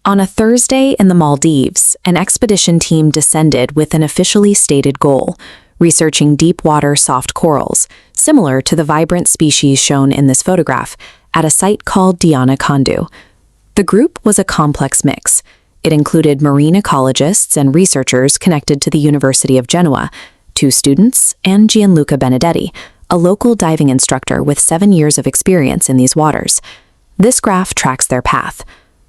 On a Thursday in the Maldives, an expedition team descended with an officially stated goal, researching deep-water soft corals, similar to the vibrant species shown in this photograph, at a site called Diana Kondu. The group was a complex mix. It included marine ecologists and researchers connected to the University of Genoa, 2 students, and Gianluca Benedetti, a local diving instructor with 7 years of experience in these waters. This graph tracks their path.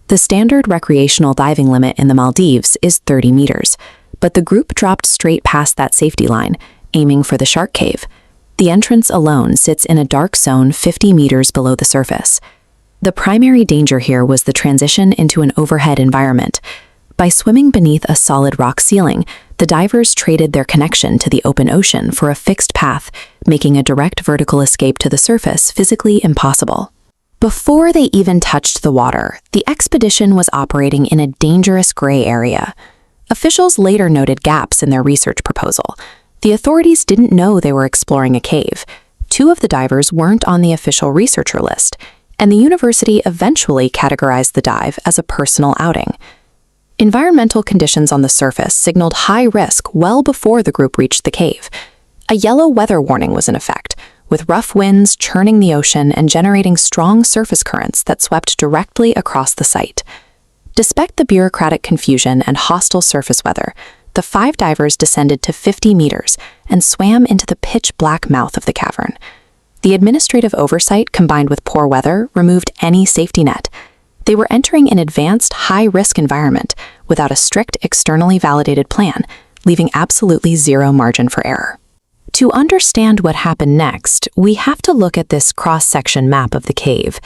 The standard recreational diving limit in the Maldives is 30 meters, but the group dropped straight past that safety line, aiming for the shark cave. The entrance alone sits in a dark zone 50 meters below the surface. The primary danger here was the transition into an overhead environment. By swimming beneath a solid rock ceiling, the divers traded their connection to the open ocean for a fixed path, making a direct vertical escape to the surface physically impossible. Before they even touched the water, the expedition was operating in a dangerous gray area. Officials later noted gaps in their research proposal. The authorities didn't know they were exploring a cave. 2 of the divers weren't on the official researcher list, and the university eventually categorized the dive as a personal outing. Environmental conditions on the surface signaled high risk well before the group reached the cave. A yellow weather warning was in effect, with rough winds churning the ocean and generating strong surface currents that swept directly across the site. Despite the bureaucratic confusion and hostile surface weather, the 5 divers descended to 50 meters and swam into the pitch-black mouth of the cavern. The administrative oversight combined with poor weather removed any safety net. They were entering an advanced, high-risk environment without a strict, externally validated plan, leaving absolutely zero margin for error. To understand what happened next, we have to look at this cross-section map of the cave.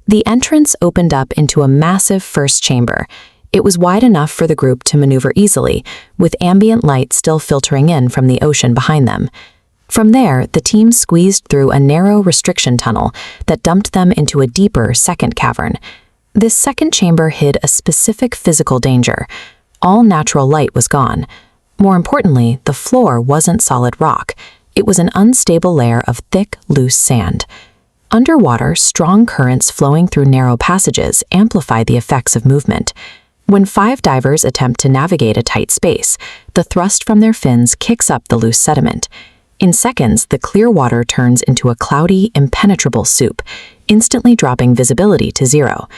The entrance opened up into a massive first chamber. It was wide enough for the group to maneuver easily, with ambient light still filtering in from the ocean behind them. From there, the team squeezed through a narrow restriction tunnel that dumped them into a deeper second cavern. This second chamber hid a specific physical danger. All natural light was gone. More importantly, the floor wasn't solid rock. It was an unstable layer of thick, loose sand. Underwater, strong currents flowing through narrow passages amplified the effects of movement. When 5 divers attempt to navigate a tight space, the thrust from their fins kicks up the loose sediment. In seconds, the clear water turns into a cloudy, impenetrable soup, instantly dropping visibility to 0.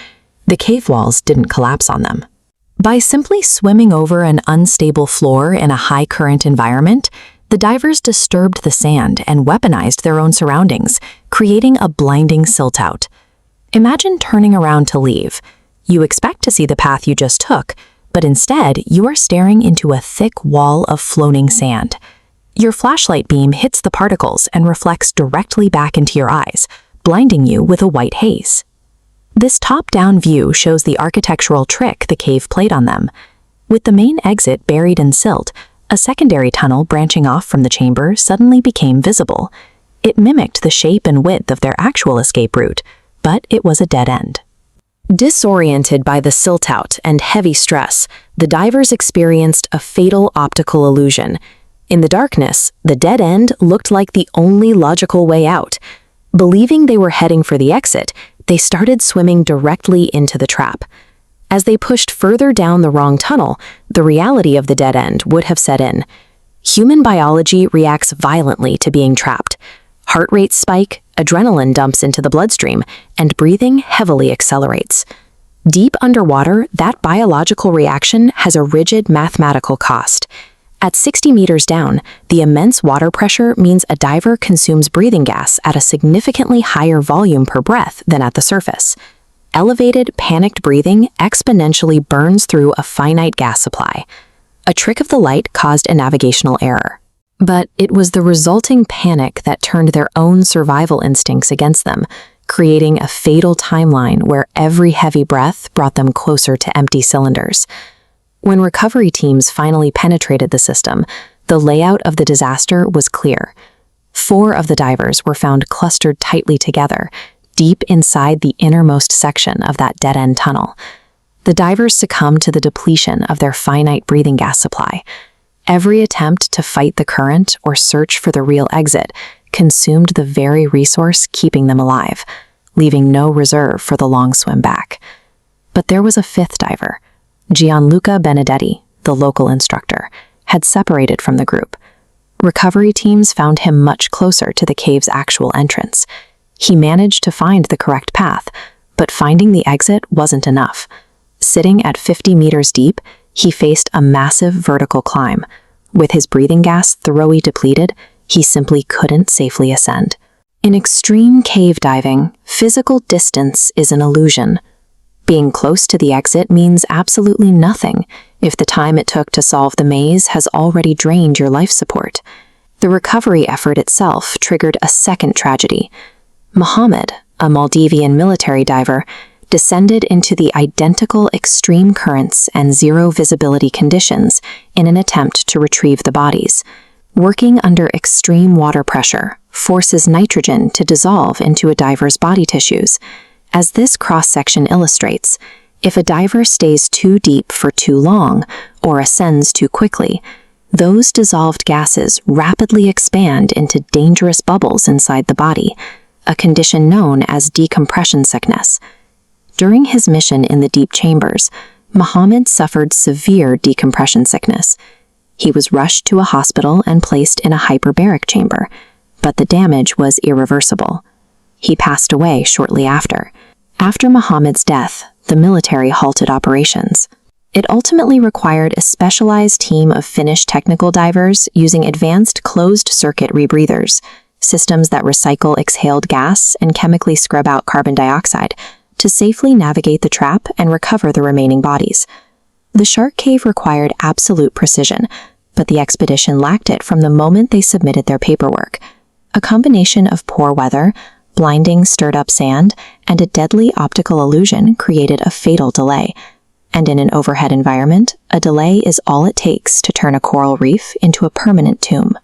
The cave walls didn't collapse on them. By simply swimming over an unstable floor in a high-current environment, the divers disturbed the sand and weaponized their own surroundings, creating a blinding silt out. Imagine turning around to leave. You expect to see the path you just took, but instead you are staring into a thick wall of floating sand. Your flashlight beam hits the particles and reflects directly back into your eyes, blinding you with a white haze. This top-down view shows the architectural trick the cave played on them. With the main exit buried in silt, a secondary tunnel branching off from the chamber suddenly became visible. It mimicked the shape and width of their actual escape route, but it was a dead end. Disoriented by the silt out and heavy stress, the divers experienced a fatal optical illusion. In the darkness, the dead end looked like the only logical way out. Believing they were heading for the exit, they started swimming directly into the trap. As they pushed further down the wrong tunnel, the reality of the dead end would have set in. Human biology reacts violently to being trapped. Heart rates spike, adrenaline dumps into the bloodstream, and breathing heavily accelerates. Deep underwater, that biological reaction has a rigid mathematical cost. At 60 meters down, the immense water pressure means a diver consumes breathing gas at a significantly higher volume per breath than at the surface. Elevated, panicked breathing exponentially burns through a finite gas supply. A trick of the light caused a navigational error. But it was the resulting panic that turned their own survival instincts against them, creating a fatal timeline where every heavy breath brought them closer to empty cylinders. When recovery teams finally penetrated the system, the layout of the disaster was clear. 4 of the divers were found clustered tightly together, deep inside the innermost section of that dead-end tunnel. The divers succumbed to the depletion of their finite breathing gas supply. Every attempt to fight the current or search for the real exit consumed the very resource keeping them alive, leaving no reserve for the long swim back. But there was a 5th diver, Gianluca Benedetti, the local instructor, had separated from the group. Recovery teams found him much closer to the cave's actual entrance. He managed to find the correct path, but finding the exit wasn't enough. Sitting at 50 meters deep, he faced a massive vertical climb. With his breathing gas thoroughly depleted, he simply couldn't safely ascend. In extreme cave diving, physical distance is an illusion. Being close to the exit means absolutely nothing if the time it took to solve the maze has already drained your life support. The recovery effort itself triggered a second tragedy. Mohammed, a Maldivian military diver, descended into the identical extreme currents and zero visibility conditions in an attempt to retrieve the bodies. Working under extreme water pressure forces nitrogen to dissolve into a diver's body tissues. As this cross-section illustrates, if a diver stays too deep for too long or ascends too quickly, those dissolved gases rapidly expand into dangerous bubbles inside the body, a condition known as decompression sickness. During his mission in the deep chambers, Mohammed suffered severe decompression sickness. He was rushed to a hospital and placed in a hyperbaric chamber, but the damage was irreversible. He passed away shortly after. After Mohammed's death, the military halted operations. It ultimately required a specialized team of Finnish technical divers using advanced closed-circuit rebreathers, systems that recycle exhaled gas and chemically scrub out carbon dioxide, to safely navigate the trap and recover the remaining bodies. The shark cave required absolute precision, but the expedition lacked it from the moment they submitted their paperwork. A combination of poor weather, blinding stirred-up sand, and a deadly optical illusion created a fatal delay. And in an overhead environment, a delay is all it takes to turn a coral reef into a permanent tomb.